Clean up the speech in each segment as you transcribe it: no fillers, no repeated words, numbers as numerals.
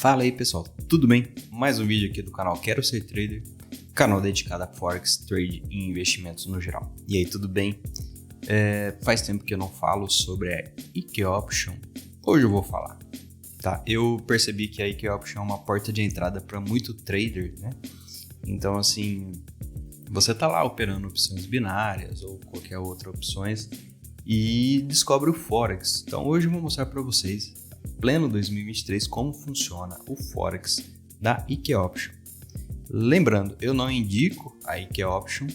Fala aí pessoal, tudo bem? Mais um vídeo aqui do canal Quero Ser Trader, canal dedicado a Forex, Trade e investimentos no geral. E aí, tudo bem? Faz tempo que eu não falo sobre a IK Option, hoje eu vou falar. Tá? Eu percebi que a IK Option é uma porta de entrada para muito trader, né? Então assim, você tá lá operando opções binárias ou qualquer outra opções e descobre o Forex. Então hoje eu vou mostrar para vocês, pleno 2023, como funciona o Forex da IK Option. Lembrando, eu não indico a IK Option,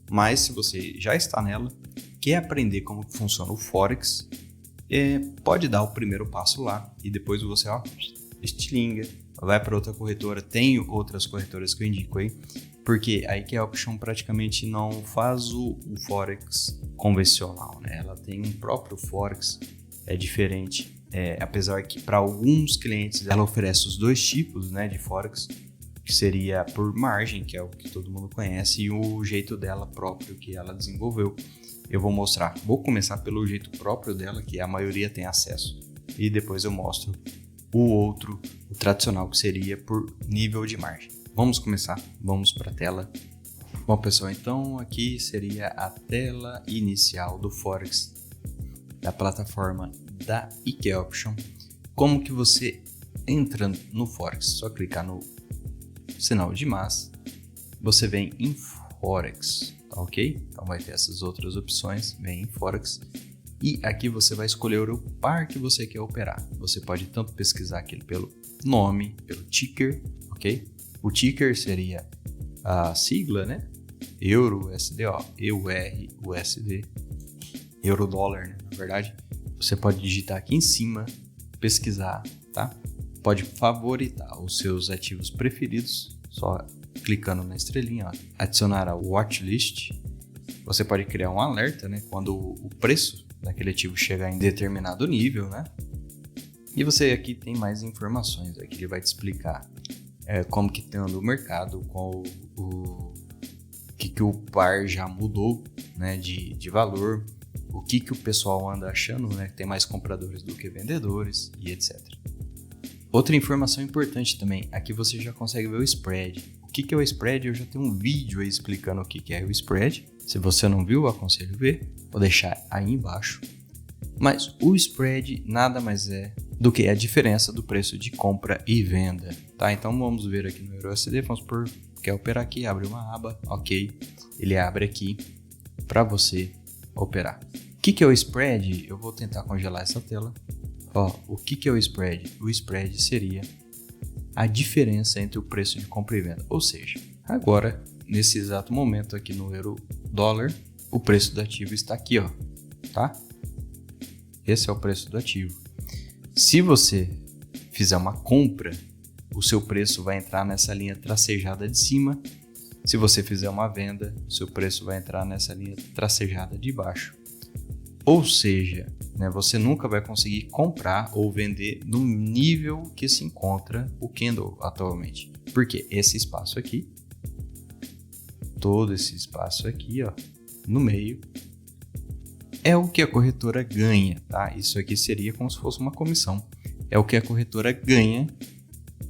mas se você já está nela, quer aprender como funciona o Forex, pode dar o primeiro passo lá e depois você estilinga, vai para outra corretora. Tem outras corretoras que eu indico aí, porque a IK Option praticamente não faz o Forex convencional, né? Ela tem um próprio Forex, é diferente. Apesar que para alguns clientes ela oferece os dois tipos, né, de Forex, que seria por margem, que é o que todo mundo conhece, e o jeito dela próprio que ela desenvolveu. Eu vou mostrar, vou começar pelo jeito próprio dela, que a maioria tem acesso, e depois eu mostro o outro, o tradicional, que seria por nível de margem. Vamos começar, vamos para a tela. Bom pessoal, então aqui seria a tela inicial do Forex, da plataforma da IK Option. Como que você entra no Forex? Só clicar no sinal de mais, você vem em Forex, tá ok? Então vai ter essas outras opções, vem em Forex, e aqui você vai escolher o par que você quer operar. Você pode tanto pesquisar aqui pelo nome, pelo ticker, ok? O ticker seria a sigla, né? Euro, USD, EUR, USD, Euro dólar, né? Na verdade, você pode digitar aqui em cima, pesquisar, tá? Pode favoritar os seus ativos preferidos, só clicando na estrelinha, ó, adicionar a watchlist. Você pode criar um alerta, né, quando o preço daquele ativo chegar em determinado nível, né? E você aqui tem mais informações, aqui ele vai te explicar como que está o mercado, qual o que o par já mudou, né, de valor, o que o pessoal anda achando, né, que tem mais compradores do que vendedores e etc. Outra informação importante também, aqui você já consegue ver o spread. O que é o spread? Eu já tenho um vídeo aí explicando o que é o spread. Se você não viu, eu aconselho ver. Vou deixar aí embaixo. Mas o spread nada mais é do que a diferença do preço de compra e venda. Tá? Então vamos ver aqui no EURUSD. Vamos por quer operar aqui, abre uma aba, ok. Ele abre aqui para você operar. O que é o spread? Eu vou tentar congelar essa tela. O que é o spread? O spread seria a diferença entre o preço de compra e venda. Ou seja, agora, nesse exato momento aqui no euro dólar, o preço do ativo está aqui, ó, tá? Esse é o preço do ativo. Se você fizer uma compra, o seu preço vai entrar nessa linha tracejada de cima. Se você fizer uma venda, o seu preço vai entrar nessa linha tracejada de baixo. Ou seja, né, você nunca vai conseguir comprar ou vender no nível que se encontra o candle atualmente. Porque esse espaço aqui, todo esse espaço aqui, ó, no meio, é o que a corretora ganha, tá? Isso aqui seria como se fosse uma comissão. É o que a corretora ganha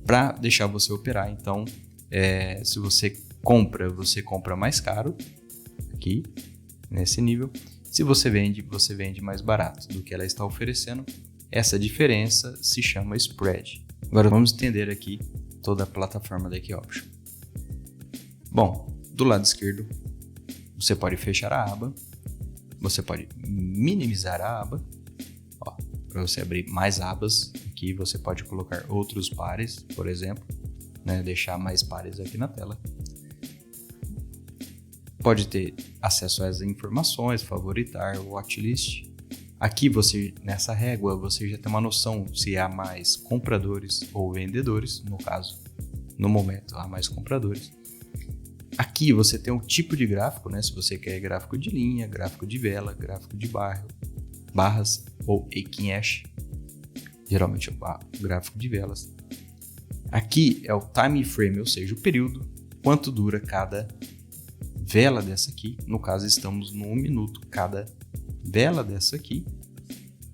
para deixar você operar. Então, se você compra mais caro, aqui, nesse nível. Se você vende mais barato do que ela está oferecendo. Essa diferença se chama spread. Agora vamos entender aqui toda a plataforma da IK Option. Bom, do lado esquerdo, você pode fechar a aba. Você pode minimizar a aba. Para você abrir mais abas, aqui você pode colocar outros pares, por exemplo, né, deixar mais pares aqui na tela. Pode ter acesso às informações, favoritar, watchlist. Aqui nessa régua, você já tem uma noção se há mais compradores ou vendedores. No caso, no momento, há mais compradores. Aqui você tem um tipo de gráfico, né? Se você quer gráfico de linha, gráfico de vela, gráfico de barras ou Aiken Ash. Geralmente é o gráfico de velas. Aqui é o time frame, ou seja, o período, quanto dura cada vela dessa aqui. No caso, estamos no 1 minuto. Cada vela dessa aqui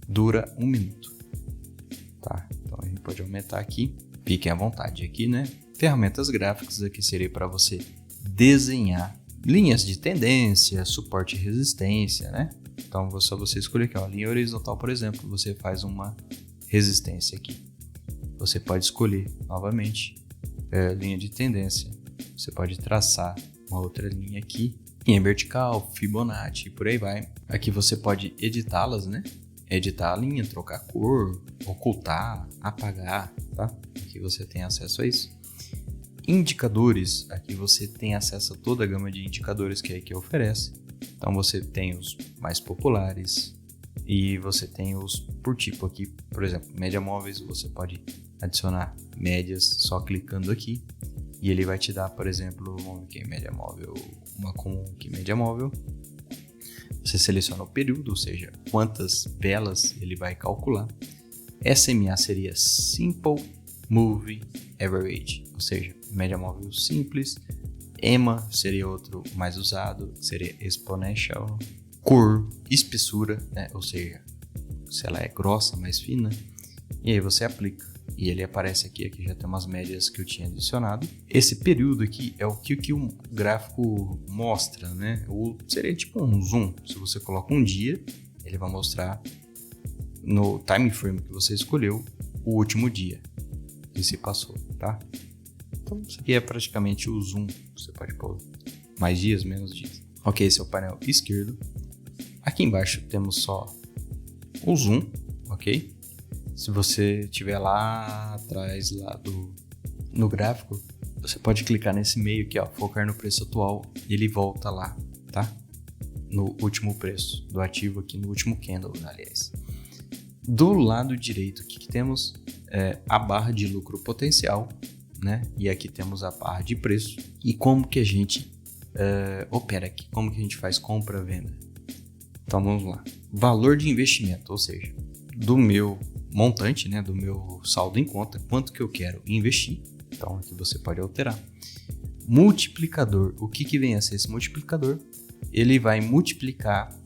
dura 1 minuto. Tá? Então a gente pode aumentar aqui Fiquem à vontade aqui, né? Ferramentas gráficas aqui seria para você desenhar linhas de tendência, suporte e resistência, né? Então, só você escolher aqui, ó, linha horizontal, por exemplo, você faz uma resistência aqui. Você pode escolher, novamente, linha de tendência. Você pode traçar uma outra linha aqui, linha vertical, Fibonacci, e por aí vai. Aqui você pode editá-las, né? Editar a linha, trocar cor, ocultar, apagar, tá? Aqui você tem acesso a isso. Indicadores, aqui você tem acesso a toda a gama de indicadores que a IKEA oferece. Então você tem os mais populares e você tem os por tipo aqui, por exemplo, média móveis, você pode adicionar médias só clicando aqui e ele vai te dar, por exemplo, média móvel, uma comum aqui, média móvel. Você seleciona o período, ou seja, quantas velas ele vai calcular. SMA seria Simple Moving Average, ou seja, média móvel simples. EMA seria outro mais usado, seria Exponential. Cor, espessura, né? Ou seja, se ela é grossa, mais fina. E aí você aplica. E ele aparece aqui já tem umas médias que eu tinha adicionado. Esse período aqui é o que o gráfico mostra, né? Ou seria tipo um zoom. Se você coloca um dia, ele vai mostrar no time frame que você escolheu o último dia que se passou, tá? Então isso aqui é praticamente o zoom. Você pode pôr mais dias, menos dias. Ok, esse é o painel esquerdo. Aqui embaixo temos só o zoom, ok? Se você estiver lá atrás no gráfico, você pode clicar nesse meio aqui, ó, focar no preço atual e ele volta lá, tá? No último preço do ativo aqui, no último candle, aliás. Do lado direito, o que temos? A barra de lucro potencial, né? E aqui temos a barra de preço. E como que a gente opera aqui? Como que a gente faz compra, venda? Então vamos lá. Valor de investimento, ou seja, do meu montante, né, do meu saldo em conta, quanto que eu quero investir. Então aqui você pode alterar. Multiplicador, o que vem a ser esse multiplicador? Ele vai multiplicar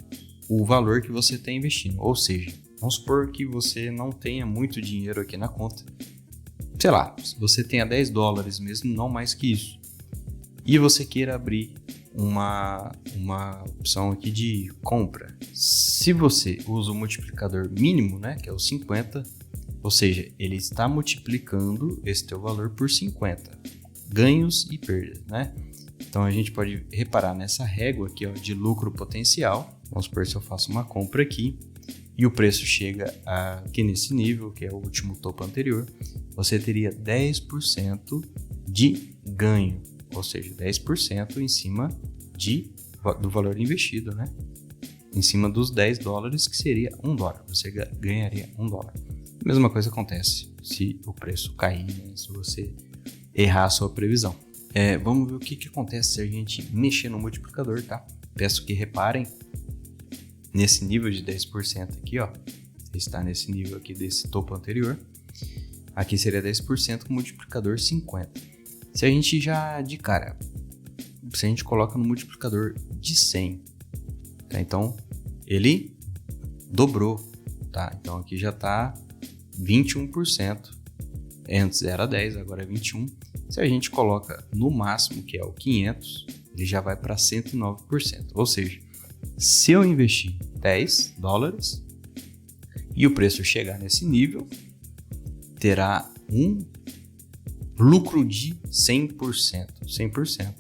o valor que você está investindo. Ou seja, vamos supor que você não tenha muito dinheiro aqui na conta. Sei lá, se você tenha $10 mesmo, não mais que isso. E você queira abrir uma opção aqui de compra. Se você usa o multiplicador mínimo, né, que é o 50, ou seja, ele está multiplicando esse teu valor por 50, ganhos e perdas, né? Então a gente pode reparar nessa régua aqui, ó, de lucro potencial. Vamos supor, se eu faço uma compra aqui e o preço chega aqui nesse nível, que é o último topo anterior, você teria 10% de ganho. Ou seja, 10% em cima do valor investido, né? Em cima dos $10, que seria $1. Você ganharia $1. A mesma coisa acontece se o preço cair, né? Se você errar a sua previsão. Vamos ver o que acontece se a gente mexer no multiplicador, tá? Peço que reparem nesse nível de 10% aqui, ó. Está nesse nível aqui desse topo anterior. Aqui seria 10% com multiplicador 50. Se a gente já, de cara, se a gente coloca no multiplicador de 100, tá? Então, ele dobrou, tá? Então, aqui já tá 21%. Antes era 10, agora é 21. Se a gente coloca no máximo, que é o 500, ele já vai para 109%. Ou seja, se eu investir $10 e o preço chegar nesse nível, terá um lucro de 100%.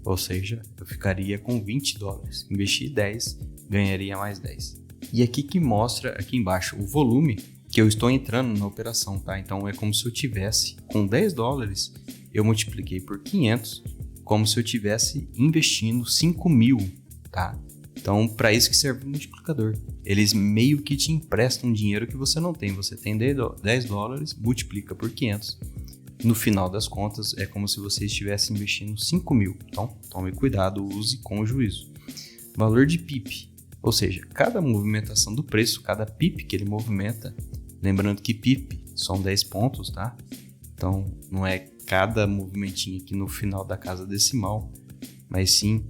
Ou seja, eu ficaria com $20. Investi 10, ganharia mais 10. E aqui que mostra, aqui embaixo, o volume que eu estou entrando na operação, tá? Então é como se eu tivesse com $10, eu multipliquei por 500, como se eu tivesse investindo 5.000, tá? Então, para isso que serve o multiplicador. Eles meio que te emprestam dinheiro que você não tem. Você tem $10, multiplica por 500. No final das contas, é como se você estivesse investindo 5.000. Então, tome cuidado, use com juízo. Valor de PIP, ou seja, cada movimentação do preço, cada PIP que ele movimenta, lembrando que PIP são 10 pontos, tá? Então, não é cada movimentinho aqui no final da casa decimal, mas sim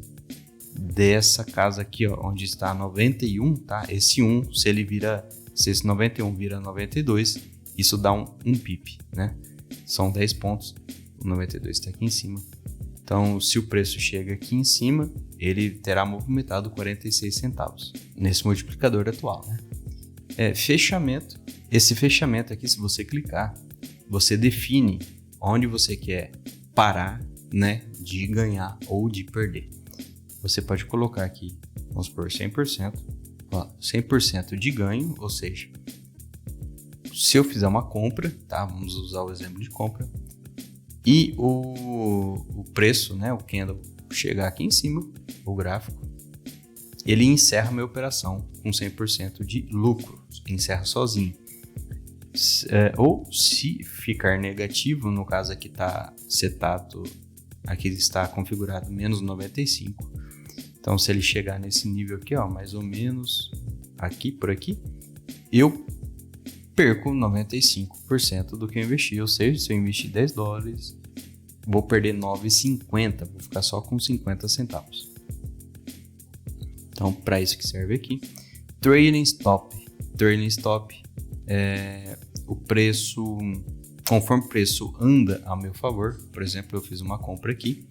dessa casa aqui, ó, onde está 91, tá? Esse 1, se esse 91 vira 92, isso dá um PIP, né? São 10 pontos, o 92 está aqui em cima. Então, se o preço chega aqui em cima, ele terá movimentado 46 centavos nesse multiplicador atual, né? Fechamento. Esse fechamento aqui, se você clicar, você define onde você quer parar, né, de ganhar ou de perder. Você pode colocar aqui, vamos supor, 100%, 100% de ganho, ou seja, se eu fizer uma compra, tá? Vamos usar o exemplo de compra, e o preço, né, o candle chegar aqui em cima, o gráfico, ele encerra a minha operação com 100% de lucro, encerra sozinho. Ou se ficar negativo, no caso aqui está setado, aqui está configurado menos 95. Então, se ele chegar nesse nível aqui, ó, mais ou menos aqui, por aqui, eu perco 95% do que eu investi. Ou seja, se eu investir 10 dólares, vou perder 9,50, vou ficar só com 50 centavos. Então, para isso que serve aqui. Trailing Stop. Trailing Stop é o preço, conforme o preço anda a meu favor. Por exemplo, eu fiz uma compra aqui.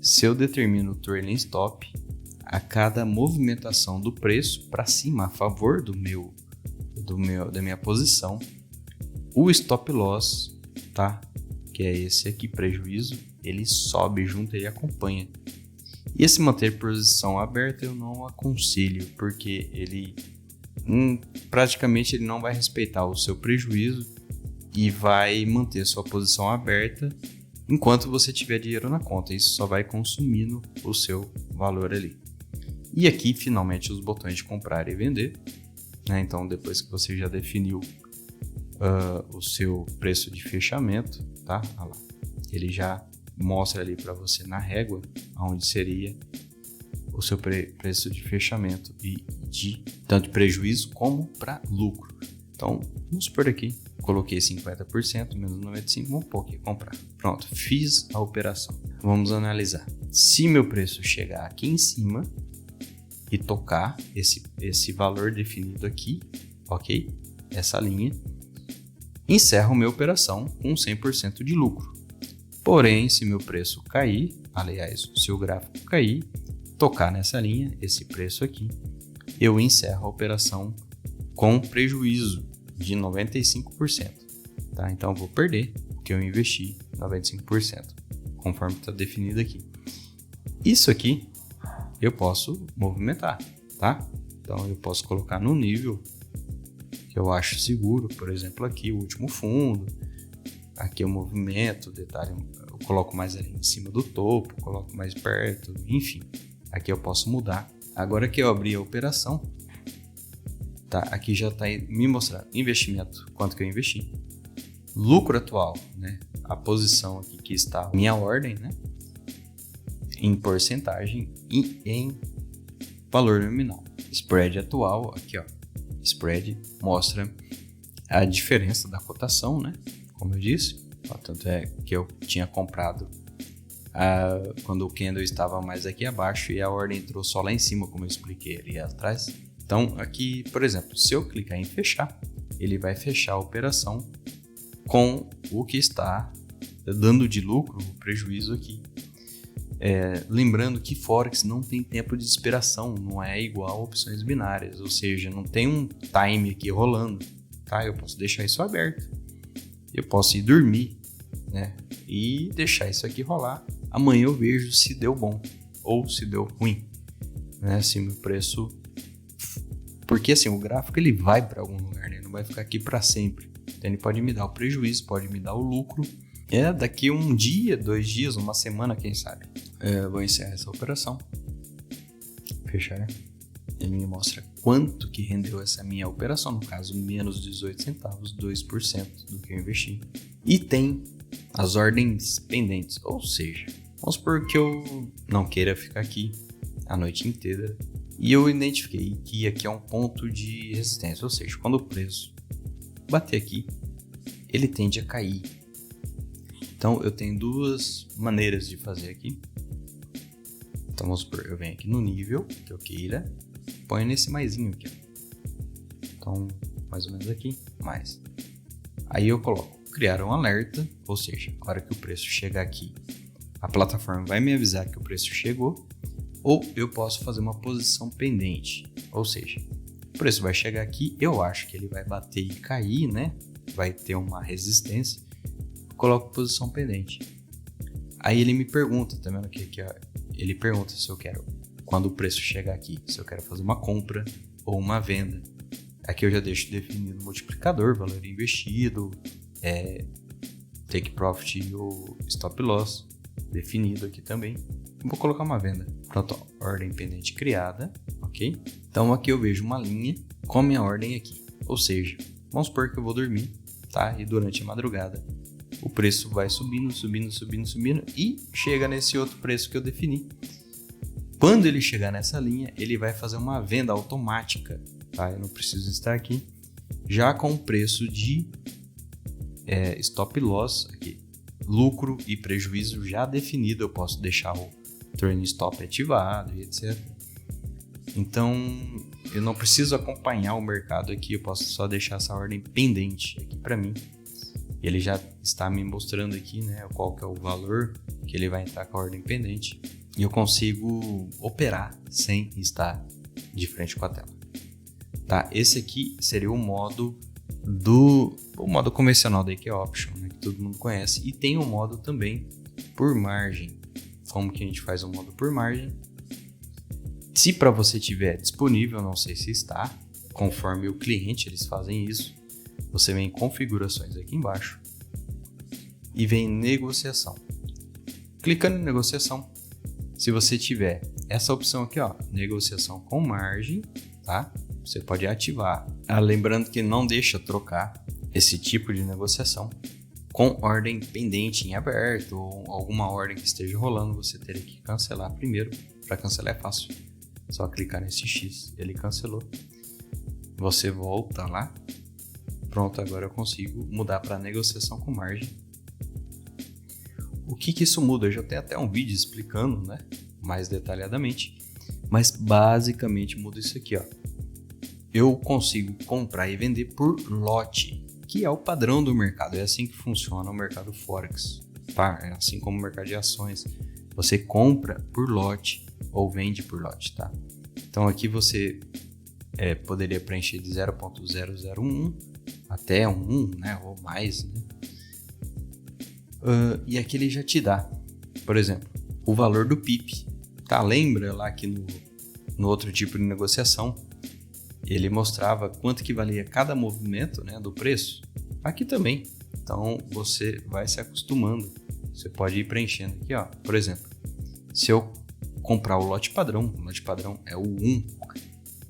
Se eu determino o Trailing Stop, a cada movimentação do preço para cima a favor da minha posição, o Stop Loss, tá? Que é esse aqui, prejuízo, ele sobe junto, ele acompanha. E esse manter posição aberta eu não aconselho, porque ele praticamente ele não vai respeitar o seu prejuízo e vai manter sua posição aberta enquanto você tiver dinheiro na conta. Isso só vai consumindo o seu valor ali. E aqui, finalmente, os botões de comprar e vender, né? Então, depois que você já definiu o seu preço de fechamento, tá? Olha lá. Ele já mostra ali para você na régua onde seria o seu preço de fechamento e de tanto prejuízo como para lucro. Então, vamos por aqui, coloquei 50%, menos 95%, vamos pôr aqui, comprar. Pronto, fiz a operação. Vamos analisar. Se meu preço chegar aqui em cima e tocar esse valor definido aqui, ok? Essa linha, encerro minha operação com 100% de lucro. Porém, se meu preço cair, aliás, se o gráfico cair, tocar nessa linha, esse preço aqui, eu encerro a operação com prejuízo de 95%, tá? Então eu vou perder, porque eu investi 95%, conforme está definido aqui. Isso aqui eu posso movimentar, tá? Então eu posso colocar no nível que eu acho seguro, por exemplo, aqui o último fundo, aqui o movimento, detalhe, eu coloco mais ali em cima do topo, coloco mais perto, enfim, aqui eu posso mudar. Agora que eu abri a operação, tá? Aqui já está me mostrando investimento, quanto que eu investi, lucro atual, né? A posição aqui que está minha ordem, né? Em porcentagem e em valor nominal. Spread atual, aqui ó, spread mostra a diferença da cotação, né? Como eu disse, ó, tanto é que eu tinha comprado quando o candle estava mais aqui abaixo e a ordem entrou só lá em cima, como eu expliquei ali atrás. Então aqui, por exemplo, se eu clicar em fechar, ele vai fechar a operação com o que está dando de lucro, o prejuízo aqui. Lembrando que Forex não tem tempo de expiração, não é igual a opções binárias, ou seja, não tem um time aqui rolando, tá? Eu posso deixar isso aberto, eu posso ir dormir, né? E deixar isso aqui rolar. Amanhã eu vejo se deu bom ou se deu ruim, né? Se meu preço, porque assim o gráfico ele vai para algum lugar, né? Não vai ficar aqui para sempre. Então ele pode me dar o prejuízo, pode me dar o lucro. Daqui um dia, 2 dias, uma semana, quem sabe. Vou encerrar essa operação. Fechar. Ele me mostra quanto que rendeu essa minha operação. No caso, menos 18 centavos, 2% do que eu investi. E tem as ordens pendentes. Ou seja, vamos supor que eu não queira ficar aqui a noite inteira. E eu identifiquei que aqui é um ponto de resistência. Ou seja, quando o preço bater aqui, ele tende a cair. Então eu tenho 2 maneiras de fazer aqui. Então vamos supor, eu venho aqui no nível que eu queira, ponho nesse maisinho aqui. Então mais ou menos aqui, mais. Aí eu coloco criar um alerta, ou seja, na hora que o preço chegar aqui, a plataforma vai me avisar que o preço chegou, ou eu posso fazer uma posição pendente, ou seja, o preço vai chegar aqui, eu acho que ele vai bater e cair, né? Vai ter uma resistência, coloco posição pendente. Aí ele me pergunta, tá vendo aqui, ó, ele pergunta se eu quero, quando o preço chegar aqui, se eu quero fazer uma compra ou uma venda. Aqui eu já deixo definido o multiplicador, valor investido, take profit ou stop loss, definido aqui também. Vou colocar uma venda. Pronto, ó, ordem pendente criada, ok? Então aqui eu vejo uma linha com a minha ordem aqui. Ou seja, vamos supor que eu vou dormir, tá? E durante a madrugada o preço vai subindo, subindo, subindo, subindo e chega nesse outro preço que eu defini. Quando ele chegar nessa linha, ele vai fazer uma venda automática, tá? Eu não preciso estar aqui. Já com o preço de stop loss aqui, lucro e prejuízo já definido, eu posso deixar o turn stop ativado e etc. Então, eu não preciso acompanhar o mercado aqui, eu posso só deixar essa ordem pendente aqui para mim. Ele já está me mostrando aqui, né, qual que é o valor que ele vai entrar com a ordem pendente. E eu consigo operar sem estar de frente com a tela. Tá? Esse aqui seria o modo convencional da EQ Option, né, que todo mundo conhece. E tem um modo também por margem. Como que a gente faz o modo por margem? Se para você tiver disponível, não sei se está, conforme o cliente eles fazem isso, você vem em configurações aqui embaixo e vem em negociação. Clicando em negociação, se você tiver essa opção aqui, ó, negociação com margem, tá? Você pode ativar. Lembrando que não deixa trocar esse tipo de negociação com ordem pendente em aberto ou alguma ordem que esteja rolando, você teria que cancelar primeiro. Para cancelar é fácil, só clicar nesse X, ele cancelou. Você volta lá. Pronto, agora eu consigo mudar para negociação com margem. O que isso muda? Eu já tenho até um vídeo explicando, né, mais detalhadamente, mas basicamente muda isso aqui, ó. Eu consigo comprar e vender por lote, que é o padrão do mercado. É assim que funciona o mercado Forex, tá? É assim como o mercado de ações. Você compra por lote ou vende por lote, tá? Então aqui você poderia preencher de 0.001 até 1, né, ou mais, né? E aqui ele já te dá, por exemplo, o valor do PIP, tá? Lembra lá que no outro tipo de negociação ele mostrava quanto que valia cada movimento, né, do preço? Aqui também. Então você vai se acostumando. Você pode ir preenchendo aqui, ó. Por exemplo, se eu comprar o lote padrão é o 1,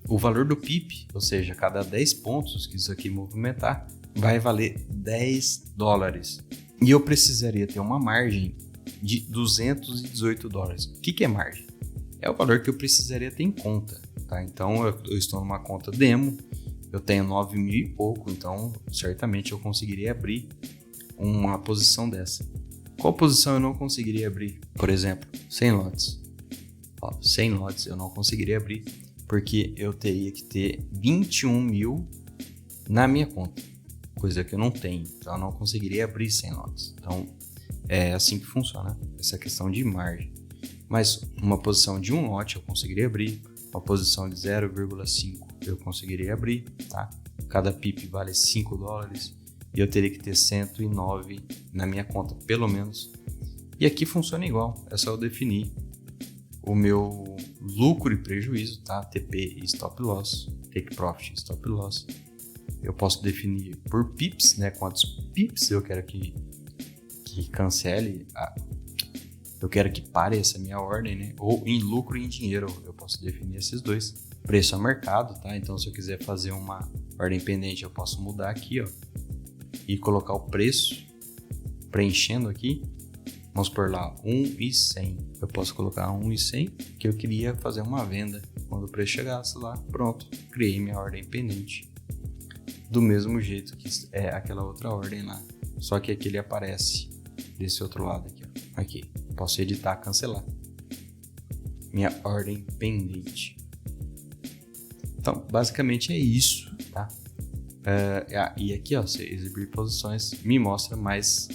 o valor do PIP, ou seja, cada 10 pontos que isso aqui movimentar, vai valer $10. E eu precisaria ter uma margem de $218. O que é margem? É o valor que eu precisaria ter em conta, tá? Então eu estou numa conta demo, eu tenho 9.000 e pouco, então certamente eu conseguiria abrir uma posição dessa. Qual posição eu não conseguiria abrir? Por exemplo, 100 lotes. 100 lotes eu não conseguiria abrir porque eu teria que ter 21.000 na minha conta, coisa que eu não tenho, então eu não conseguiria abrir 100 lotes. Então é assim que funciona essa questão de margem. Mas uma posição de um lote eu conseguiria abrir, uma posição de 0,5 eu conseguiria abrir, tá? Cada PIP vale $5 e eu teria que ter 109 na minha conta, pelo menos. E aqui funciona igual, é só eu definir o meu lucro e prejuízo, tá? TP e stop loss, take profit e stop loss. Eu posso definir por pips, né? Quantos pips eu quero que cancele, eu quero que pare essa minha ordem, né? Ou em lucro e em dinheiro, eu posso definir esses dois. Preço a mercado, tá? Então se eu quiser fazer uma ordem pendente, eu posso mudar aqui, ó, e colocar o preço, preenchendo aqui. Vamos por lá, 1.100. Eu posso colocar 1.100, que eu queria fazer uma venda. Quando o preço chegasse lá, pronto, criei minha ordem pendente. Do mesmo jeito que é aquela outra ordem lá. Só que aqui ele aparece desse outro lado aqui, ó. Aqui, posso editar, cancelar. Minha ordem pendente. Então, basicamente é isso, tá? E aqui, ó, você exibir posições, me mostra mais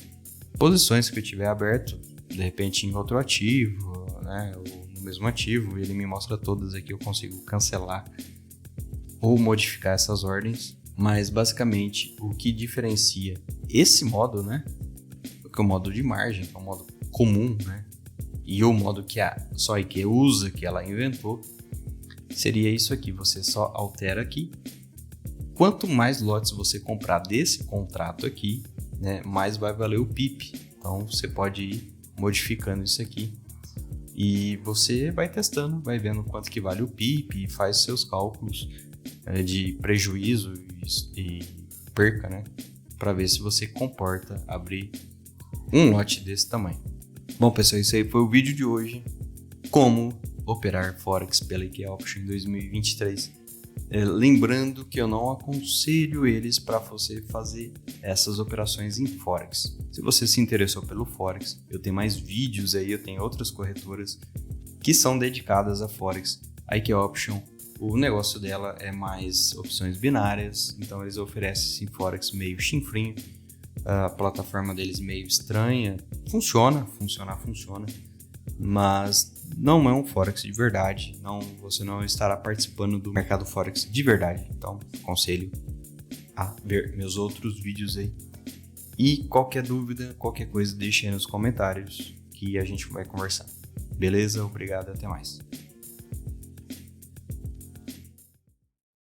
posições que eu tiver aberto, de repente em outro ativo, né, ou no mesmo ativo, ele me mostra todas aqui, eu consigo cancelar ou modificar essas ordens, mas basicamente o que diferencia esse modo, né, que é o modo de margem, que é o modo comum, né, e o modo que a só IQ usa, que ela inventou, seria isso aqui, você só altera aqui. Quanto mais lotes você comprar desse contrato aqui, né, mais vai valer o PIP. Então você pode ir modificando isso aqui e você vai testando, vai vendo quanto que vale o PIP e faz seus cálculos de prejuízo e perca, né, para ver se você comporta abrir um lote desse tamanho. Bom, pessoal, isso aí foi o vídeo de hoje. Como operar Forex pela IK Option em 2023. Lembrando que eu não aconselho eles para você fazer essas operações em Forex. Se você se interessou pelo Forex, eu tenho mais vídeos aí, eu tenho outras corretoras que são dedicadas a Forex. A IK Option, o negócio dela é mais opções binárias, então eles oferecem sim Forex meio chinfrinho. A plataforma deles meio estranha, funciona, mas não é um Forex de verdade, você não estará participando do mercado Forex de verdade. Então, aconselho a ver meus outros vídeos aí. E qualquer dúvida, qualquer coisa, deixe aí nos comentários que a gente vai conversar. Beleza? Obrigado, até mais.